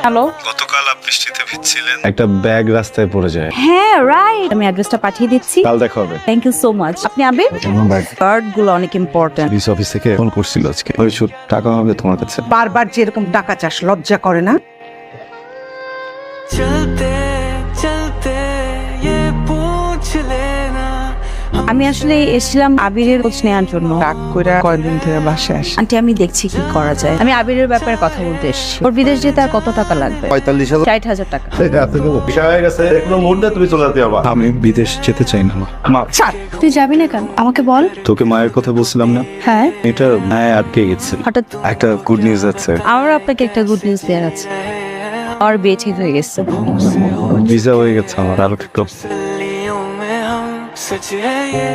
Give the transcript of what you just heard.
Hello, গতকাল বৃষ্টিতে ভিজছিলেন, একটা ব্যাগ রাস্তায় পড়ে যায়। হ্যাঁ রাইট, আমি অ্যাড্রেসটা পাঠিয়ে দিচ্ছি। কাল দেখা হবে। Thank you so much. আপনি আবির? কার্ড গুলো অনেক ইম্পর্টেন্ট। পুলিশ অফিস থেকে ফোন করছিল আজকে। টাকা হবে তোমার কাছে? বারবার যে এরকম টাকা চাস লজ্জা করে না? चलते चलते ये पूछ लेना। আমি আসলে এসেছিলাম আবিরের খোঁজ নেওয়ার জন্য। রাগ করে কয়দিন থেকে বাসায় আসি। আন্টি আমি দেখছি কি করা যায়। আমি আবিরের ব্যাপারে কথা বলতে এসেছি। ওর বিদেশ যেতে আর কত টাকা লাগবে? 45,000। 60,000 টাকা। বিষয় হয়ে গেছে, কোনো মুহূর্তে তুমি চলে যেতে পারবা। আমি বিদেশ যেতে চাই না মা। তুই যাবি না কেন? আমাকে বল। তোকে মায়ের কথা বলছিলাম না, হ্যাঁ, এটা মায়ে আটকে গেছে। হঠাৎ একটা গুড নিউজ আছে। আমার আপনাকে একটা গুড নিউজ দেওয়ার আছে। আর বিয়ে ঠিক হয়ে গেছে। ভিসা হয়ে গেছে আমার। আর একটু गलियों में हम सच है ये